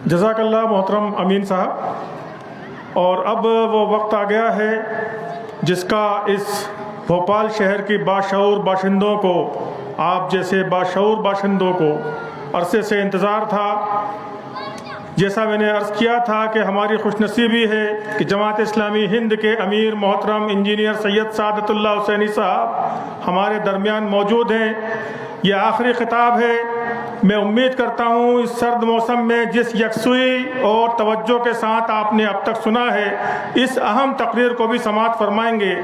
جزاک اللہ محترم امین صاحب۔ اور اب وہ وقت آ گیا ہے جس کا اس بھوپال شہر کی باشعور باشندوں کو، آپ جیسے باشعور باشندوں کو عرصے سے انتظار تھا۔ جیسا میں نے عرض کیا تھا کہ ہماری خوش نصیبی ہے کہ جماعت اسلامی ہند کے امیر محترم انجینئر سید سعادت اللہ حسینی صاحب ہمارے درمیان موجود ہیں۔ یہ آخری خطاب ہے۔ میں امید کرتا ہوں اس سرد موسم میں جس یکسوئی اور توجہ کے ساتھ آپ نے اب تک سنا ہے، اس اہم تقریر کو بھی سماعت فرمائیں گے۔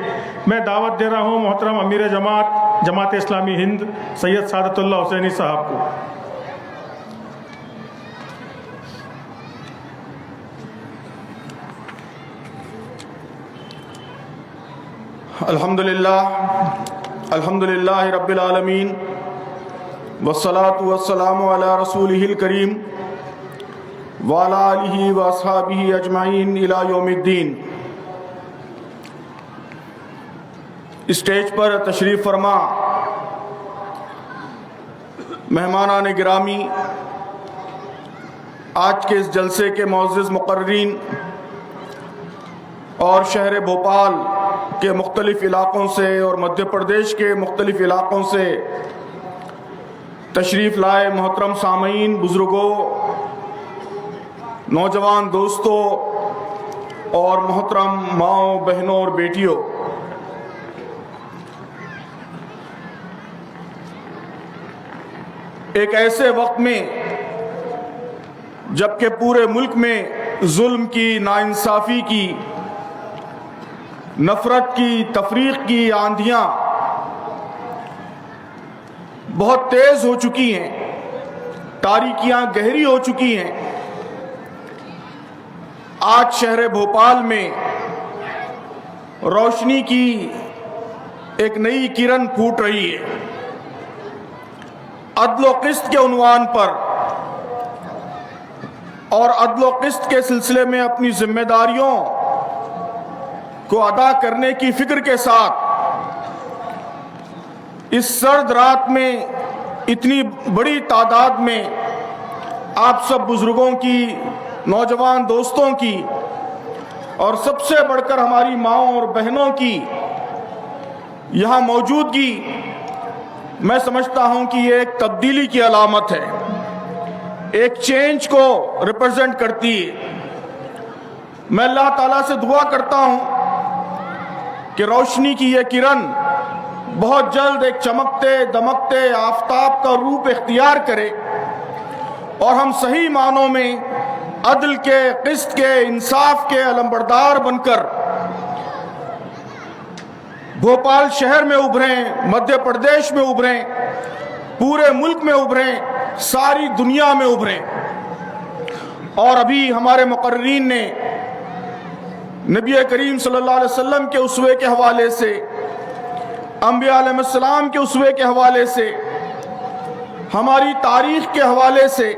میں دعوت دے رہا ہوں محترم امیر جماعت اسلامی ہند سید سعادت اللہ حسینی صاحب کو۔ الحمدللہ رب العالمین والصلاة والسلام علی رسولہ الکریم وعلی آلہ واصحابہ اجمعین الی یوم الدین۔ اسٹیج پر تشریف فرما مہمانان گرامی، آج کے اس جلسے کے معزز مقررین اور شہر بھوپال کے مختلف علاقوں سے اور مدھیہ پردیش کے مختلف علاقوں سے تشریف لائے محترم سامعین، بزرگوں، نوجوان دوستوں اور محترم ماؤں، بہنوں اور بیٹیوں، ایک ایسے وقت میں جبکہ پورے ملک میں ظلم کی، ناانصافی کی، نفرت کی، تفریق کی آندھیاں بہت تیز ہو چکی ہیں، تاریکیاں گہری ہو چکی ہیں، آج شہر بھوپال میں روشنی کی ایک نئی کرن پھوٹ رہی ہے۔ عدل و قسط کے عنوان پر اور عدل و قسط کے سلسلے میں اپنی ذمہ داریوں کو ادا کرنے کی فکر کے ساتھ اس سرد رات میں اتنی بڑی تعداد میں آپ سب بزرگوں کی، نوجوان دوستوں کی اور سب سے بڑھ کر ہماری ماؤں اور بہنوں کی یہاں موجودگی، میں سمجھتا ہوں کہ یہ ایک تبدیلی کی علامت ہے، ایک چینج کو ریپرزینٹ کرتی ہے۔ میں اللہ تعالیٰ سے دعا کرتا ہوں کہ روشنی کی یہ کرن بہت جلد ایک چمکتے دمکتے آفتاب کا روپ اختیار کرے اور ہم صحیح معنوں میں عدل کے، قسط کے، انصاف کے علمبردار بن کر بھوپال شہر میں ابھریں، مدھیہ پردیش میں ابھریں، پورے ملک میں ابھریں، ساری دنیا میں ابھریں۔ اور ابھی ہمارے مقررین نے نبی کریم صلی اللہ علیہ وسلم کے اسوے کے حوالے سے، انبیاء علیہ السلام کے اسوے کے حوالے سے، ہماری تاریخ کے حوالے سے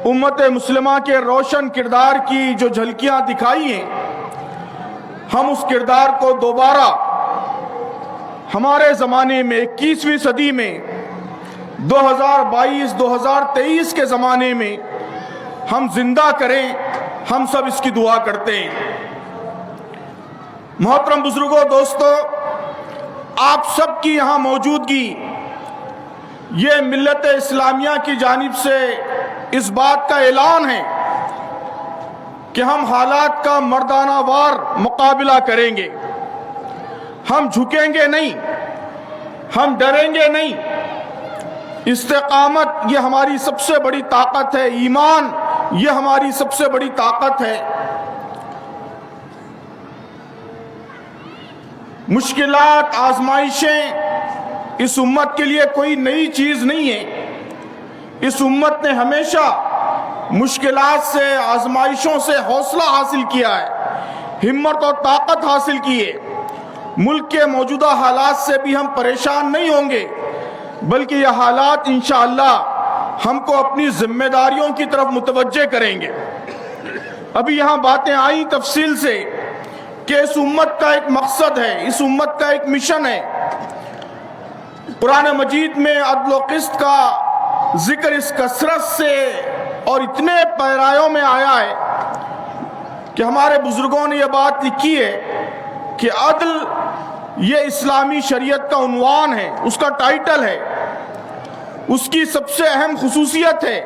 امت مسلمہ کے روشن کردار کی جو جھلکیاں دکھائی ہیں، ہم اس کردار کو دوبارہ ہمارے زمانے میں 21ویں صدی میں 2022 2023 کے زمانے میں ہم زندہ کریں، ہم سب اس کی دعا کرتے ہیں۔ محترم بزرگوں، دوستوں، آپ سب کی یہاں موجودگی یہ ملت اسلامیہ کی جانب سے اس بات کا اعلان ہے کہ ہم حالات کا مردانہ وار مقابلہ کریں گے، ہم جھکیں گے نہیں، ہم ڈریں گے نہیں۔ استقامت یہ ہماری سب سے بڑی طاقت ہے، ایمان یہ ہماری سب سے بڑی طاقت ہے۔ مشکلات، آزمائشیں اس امت کے لیے کوئی نئی چیز نہیں ہے۔ اس امت نے ہمیشہ مشکلات سے، آزمائشوں سے حوصلہ حاصل کیا ہے، ہمت اور طاقت حاصل کی ہے۔ ملک کے موجودہ حالات سے بھی ہم پریشان نہیں ہوں گے، بلکہ یہ حالات انشاءاللہ ہم کو اپنی ذمہ داریوں کی طرف متوجہ کریں گے۔ ابھی یہاں باتیں آئیں تفصیل سے کہ اس امت کا ایک مقصد ہے، اس امت کا ایک مشن ہے۔ قرآن مجید میں عدل و قسط کا ذکر اس کثرت سے اور اتنے پیرایوں میں آیا ہے کہ ہمارے بزرگوں نے یہ بات لکھی ہے کہ عدل یہ اسلامی شریعت کا عنوان ہے، اس کا ٹائٹل ہے، اس کی سب سے اہم خصوصیت ہے۔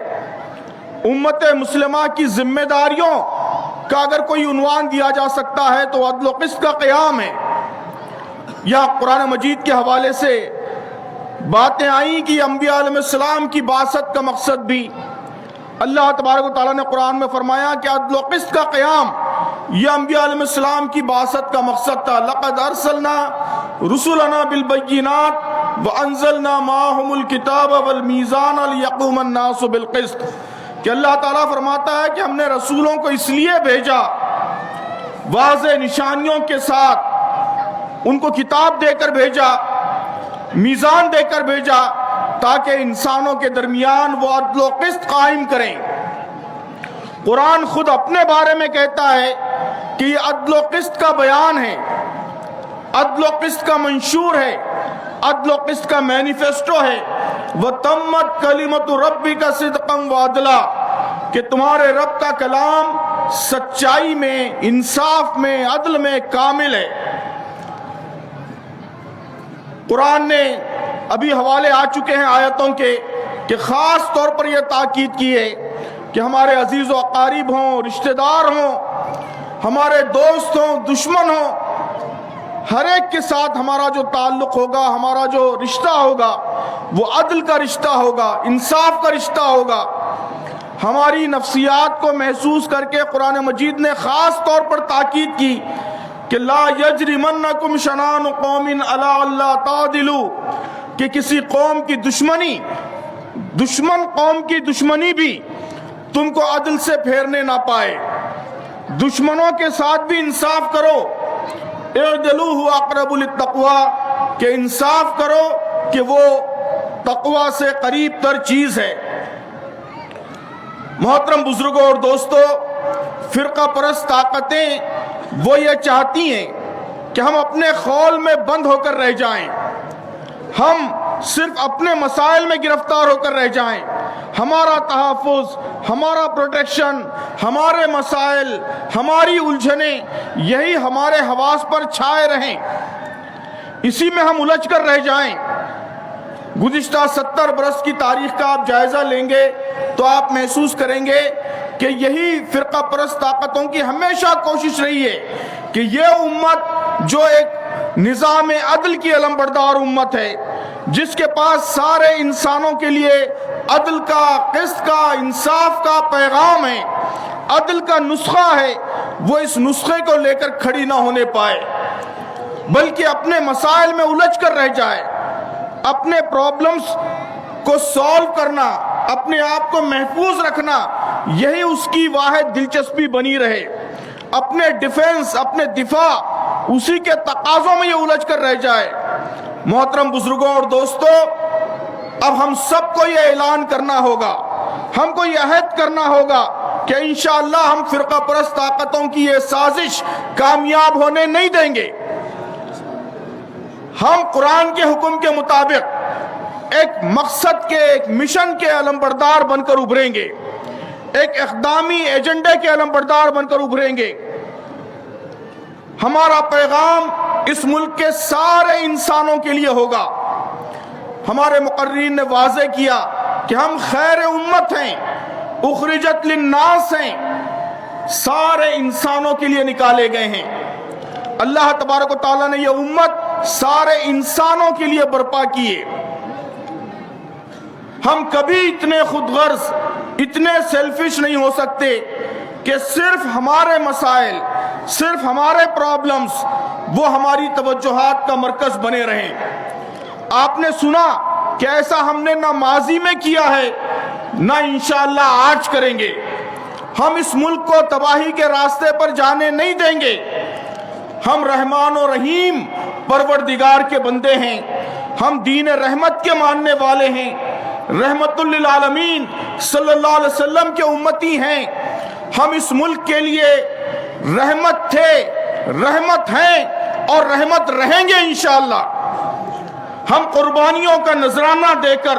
امت مسلمہ کی ذمہ داریوں کا اگر کوئی عنوان دیا جا سکتا ہے تو عدل و قسط کا قیام ہے۔ یا قرآن مجید کے حوالے سے باتیں آئیں کہ انبیاء علیہ السلام کی بعثت کا مقصد بھی اللہ تبارک و تعالیٰ نے قرآن میں فرمایا کہ عدل و قسط کا قیام یہ انبیاء علیہ السلام کی بعثت کا مقصد تھا۔ لقد ارسلنا رسلنا بالبینات وانزلنا معهم الکتاب والمیزان لیقوم الناس بالقسط، کہ اللہ تعالیٰ فرماتا ہے کہ ہم نے رسولوں کو اس لیے بھیجا واضح نشانیوں کے ساتھ، ان کو کتاب دے کر بھیجا، میزان دے کر بھیجا، تاکہ انسانوں کے درمیان وہ عدل و قسط قائم کریں۔ قرآن خود اپنے بارے میں کہتا ہے کہ یہ عدل و قسط کا بیان ہے، عدل و قسط کا منشور ہے، عدل و قسط کا مینیفیسٹو ہے۔ وَتَمَّتْ كَلِمَةُ رَبِّكَ صِدْقًا وَعَدْلًا، کہ تمہارے رب کا کلام سچائی میں، انصاف میں، عدل میں کامل ہے۔ قرآن نے ابھی حوالے آ چکے ہیں آیتوں کے کہ خاص طور پر یہ تاکید کی ہے کہ ہمارے عزیز و اقارب ہوں، رشتہ دار ہوں، ہمارے دوست ہوں، دشمن ہوں، ہر ایک کے ساتھ ہمارا جو تعلق ہوگا، ہمارا جو رشتہ ہوگا وہ عدل کا رشتہ ہوگا، انصاف کا رشتہ ہوگا۔ ہماری نفسیات کو محسوس کر کے قرآن مجید نے خاص طور پر تاکید کی کہ لا یجرمنکم شنآن قوم علی الا تعدلوا، کہ کسی قوم کی دشمنی، دشمن قوم کی دشمنی بھی تم کو عدل سے پھیرنے نہ پائے۔ دشمنوں کے ساتھ بھی انصاف کرو، اعدلوا هو اقرب للتقوی، کہ انصاف کرو کہ وہ تقوی سے قریب تر چیز ہے۔ محترم بزرگوں اور دوستو، فرقہ پرست طاقتیں وہ یہ چاہتی ہیں کہ ہم اپنے خول میں بند ہو کر رہ جائیں، ہم صرف اپنے مسائل میں گرفتار ہو کر رہ جائیں، ہمارا تحفظ، ہمارا پروٹیکشن، ہمارے مسائل، ہماری الجھنیں یہی ہمارے حواس پر چھائے رہیں، اسی میں ہم الجھ کر رہ جائیں۔ گزشتہ 70 برس کی تاریخ کا آپ جائزہ لیں گے تو آپ محسوس کریں گے کہ یہی فرقہ پرست طاقتوں کی ہمیشہ کوشش رہی ہے کہ یہ امت جو ایک نظام عدل کی علمبردار امت ہے، جس کے پاس سارے انسانوں کے لیے عدل کا، قسط کا، انصاف کا پیغام ہے، عدل کا نسخہ ہے، وہ اس نسخے کو لے کر کھڑی نہ ہونے پائے، بلکہ اپنے مسائل میں الجھ کر رہ جائے، اپنے پرابلمز کو سالو کرنا، اپنے آپ کو محفوظ رکھنا، یہی اس کی واحد دلچسپی بنی رہے، اپنے ڈیفنس، اپنے دفاع، اسی کے تقاضوں میں یہ الجھ کر رہ جائے۔ محترم بزرگوں اور دوستو، اب ہم سب کو یہ اعلان کرنا ہوگا، ہم کو یہ عہد کرنا ہوگا کہ انشاءاللہ ہم فرقہ پرست طاقتوں کی یہ سازش کامیاب ہونے نہیں دیں گے۔ ہم قرآن کے حکم کے مطابق ایک مقصد کے، ایک مشن کے علمبردار بن کر ابھریں گے، ایک اقدامی ایجنڈے کے علمبردار بن کر ابھریں گے۔ ہمارا پیغام اس ملک کے سارے انسانوں کے لیے ہوگا۔ ہمارے مقررین نے واضح کیا کہ ہم خیر امت ہیں، اخرجت للناس ہیں، سارے انسانوں کے لیے نکالے گئے ہیں۔ اللہ تبارک و تعالیٰ نے یہ امت سارے انسانوں کے لیے برپا کیے۔ ہم کبھی اتنے خود غرض، اتنے سیلفش نہیں ہو سکتے کہ صرف ہمارے مسائل، صرف ہمارے پرابلمز وہ ہماری توجہات کا مرکز بنے رہیں۔ آپ نے سنا کہ ایسا ہم نے نہ ماضی میں کیا ہے، نہ انشاءاللہ آج کریں گے۔ ہم اس ملک کو تباہی کے راستے پر جانے نہیں دیں گے۔ ہم رحمان و رحیم پروردگار کے بندے ہیں، ہم دین رحمت کے ماننے والے ہیں، رحمت للعالمین صلی اللہ علیہ وسلم کے امتی ہیں۔ ہم اس ملک کے لیے رحمت تھے، رحمت ہیں اور رحمت رہیں گے انشاءاللہ۔ ہم قربانیوں کا نذرانہ دے کر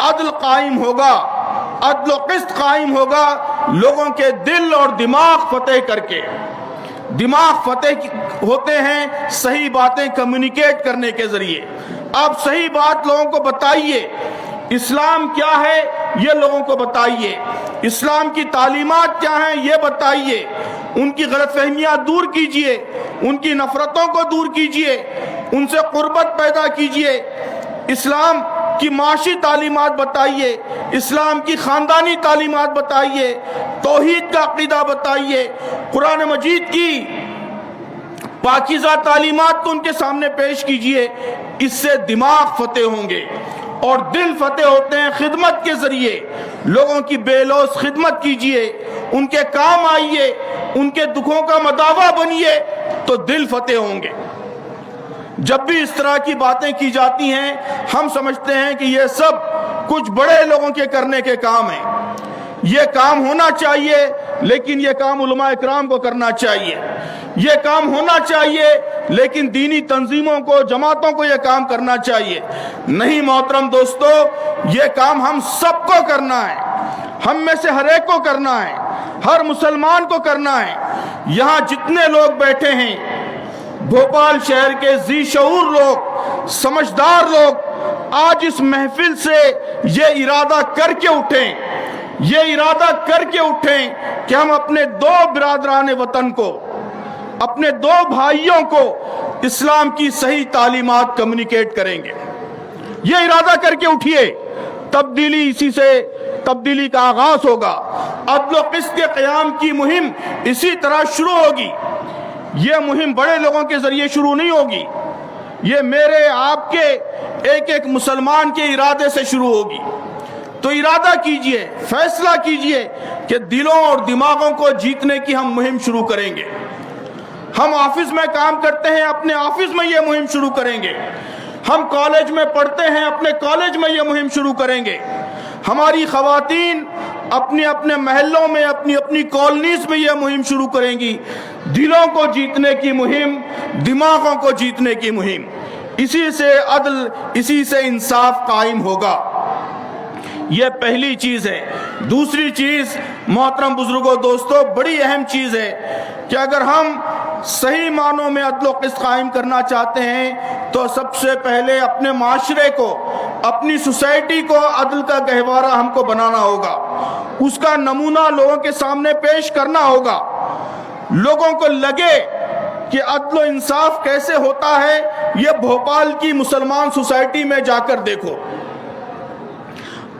عدل قائم ہوگا، عدل و قسط قائم ہوگا لوگوں کے دل اور دماغ فتح کر کے۔ دماغ فتح ہوتے ہیں صحیح باتیں کمیونیکیٹ کرنے کے ذریعے۔ آپ صحیح بات لوگوں کو بتائیے، اسلام کیا ہے یہ لوگوں کو بتائیے، اسلام کی تعلیمات کیا ہیں یہ بتائیے، ان کی غلط فہمیاں دور کیجئے، ان کی نفرتوں کو دور کیجئے، ان سے قربت پیدا کیجئے، اسلام کی معاشی تعلیمات بتائیے، اسلام کی خاندانی تعلیمات بتائیے، توحید کا عقیدہ بتائیے، قرآن مجید کی پاکیزہ تعلیمات کو ان کے سامنے پیش کیجئے۔ اس سے دماغ فتح ہوں گے، اور دل فتح ہوتے ہیں خدمت کے ذریعے۔ لوگوں کی بے لوث خدمت کیجئے، ان کے کام آئیے، ان کے دکھوں کا مداوا بنیے، تو دل فتح ہوں گے۔ جب بھی اس طرح کی باتیں کی جاتی ہیں ہم سمجھتے ہیں کہ یہ سب کچھ بڑے لوگوں کے کرنے کے کام ہیں، یہ کام ہونا چاہیے، لیکن یہ کام علماء اکرام کو کرنا چاہیے، یہ کام ہونا چاہیے، لیکن دینی تنظیموں کو، جماعتوں کو یہ کام کرنا چاہیے۔ نہیں محترم دوستو، یہ کام ہم سب کو کرنا ہے، ہم میں سے ہر ایک کو کرنا ہے، ہر مسلمان کو کرنا ہے۔ یہاں جتنے لوگ بیٹھے ہیں، بھوپال شہر کے ذی شعور لوگ، سمجھدار لوگ، آج اس محفل سے یہ ارادہ کر کے اٹھیں، یہ ارادہ کر کے اٹھیں کہ ہم اپنے دو برادران وطن کو، اپنے دو بھائیوں کو اسلام کی صحیح تعلیمات کمیونیکیٹ کریں گے۔ یہ ارادہ کر کے اٹھیے، تبدیلی اسی سے تبدیلی کا آغاز ہوگا۔ عدل و قسط کے قیام کی مہم اسی طرح شروع ہوگی۔ یہ مہم بڑے لوگوں کے ذریعے شروع نہیں ہوگی، یہ میرے آپ کے ایک ایک مسلمان کے ارادے سے شروع ہوگی۔ تو ارادہ کیجئے، فیصلہ کیجئے کہ دلوں اور دماغوں کو جیتنے کی ہم مہم شروع کریں گے۔ ہم آفس میں کام کرتے ہیں، اپنے آفس میں یہ مہم شروع کریں گے۔ ہم کالج میں پڑھتے ہیں، اپنے کالج میں یہ مہم شروع کریں گے۔ ہماری خواتین اپنے اپنے محلوں میں، اپنی اپنی کالونیز میں یہ مہم شروع کریں گی۔ دلوں کو جیتنے کی مہم، دماغوں کو جیتنے کی مہم، اسی سے عدل، اسی سے انصاف قائم ہوگا۔ یہ پہلی چیز ہے۔ دوسری چیز محترم بزرگوں، دوستوں، بڑی اہم چیز ہے کہ اگر ہم صحیح معنوں میں عدل و قسط قائم کرنا چاہتے ہیں تو سب سے پہلے اپنے معاشرے کو، اپنی سوسائٹی کو عدل کا گہوارہ ہم کو بنانا ہوگا، اس کا نمونہ لوگوں کے سامنے پیش کرنا ہوگا۔ لوگوں کو لگے کہ عدل و انصاف کیسے ہوتا ہے، یہ بھوپال کی مسلمان سوسائٹی میں جا کر دیکھو۔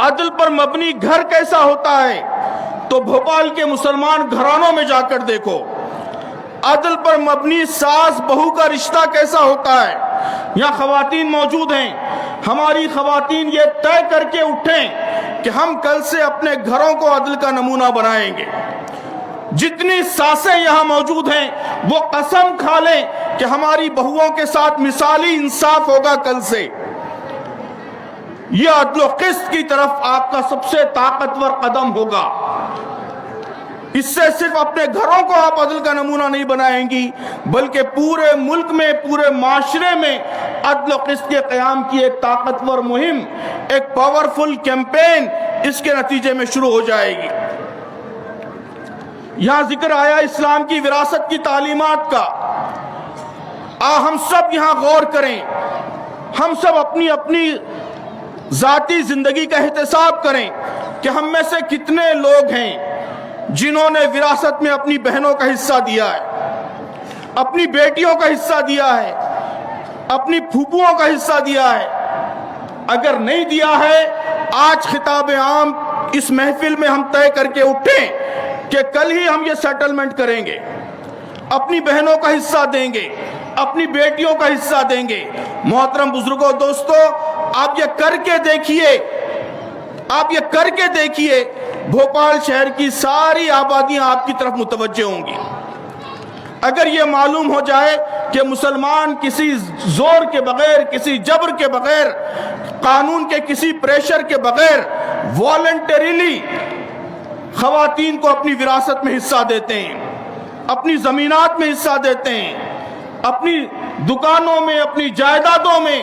عدل پر مبنی گھر کیسا ہوتا ہے تو بھوپال کے مسلمان گھرانوں میں جا کر دیکھو۔ عدل پر مبنی ساس بہو کا رشتہ کیسا ہوتا ہے، یہاں خواتین موجود ہیں، ہماری خواتین یہ طے کر کے اٹھیں کہ ہم کل سے اپنے گھروں کو عدل کا نمونہ بنائیں گے۔ جتنی ساسیں یہاں موجود ہیں وہ قسم کھا لیں کہ ہماری بہوؤں کے ساتھ مثالی انصاف ہوگا کل سے۔ یہ عدل و قسط کی طرف آپ کا سب سے طاقتور قدم ہوگا۔ اس سے صرف اپنے گھروں کو آپ عدل کا نمونہ نہیں بنائیں گی، بلکہ پورے ملک میں، پورے معاشرے میں عدل و قسط کے قیام کی ایک طاقتور مہم، ایک پاورفل کیمپین اس کے نتیجے میں شروع ہو جائے گی۔ یہاں ذکر آیا اسلام کی وراثت کی تعلیمات کا۔ ہم سب یہاں غور کریں، ہم سب اپنی اپنی ذاتی زندگی کا احتساب کریں کہ ہم میں سے کتنے لوگ ہیں جنہوں نے وراثت میں اپنی بہنوں کا حصہ دیا ہے، اپنی بیٹیوں کا حصہ دیا ہے، اپنی پھوپھوؤں کا حصہ دیا ہے۔ اگر نہیں دیا ہے، آج خطاب عام اس محفل میں ہم طے کر کے اٹھیں کہ کل ہی ہم یہ سیٹلمنٹ کریں گے، اپنی بہنوں کا حصہ دیں گے، اپنی بیٹیوں کا حصہ دیں گے۔ محترم بزرگوں، دوستو، آپ یہ کر کے دیکھیے، آپ یہ کر کے دیکھیے، بھوپال شہر کی ساری آبادیاں آپ کی طرف متوجہ ہوں گی۔ اگر یہ معلوم ہو جائے کہ مسلمان کسی زور کے بغیر، کسی جبر کے بغیر، قانون کے کسی پریشر کے بغیر والنٹریلی خواتین کو اپنی وراثت میں حصہ دیتے ہیں، اپنی زمینات میں حصہ دیتے ہیں، اپنی دکانوں میں، اپنی جائیدادوں میں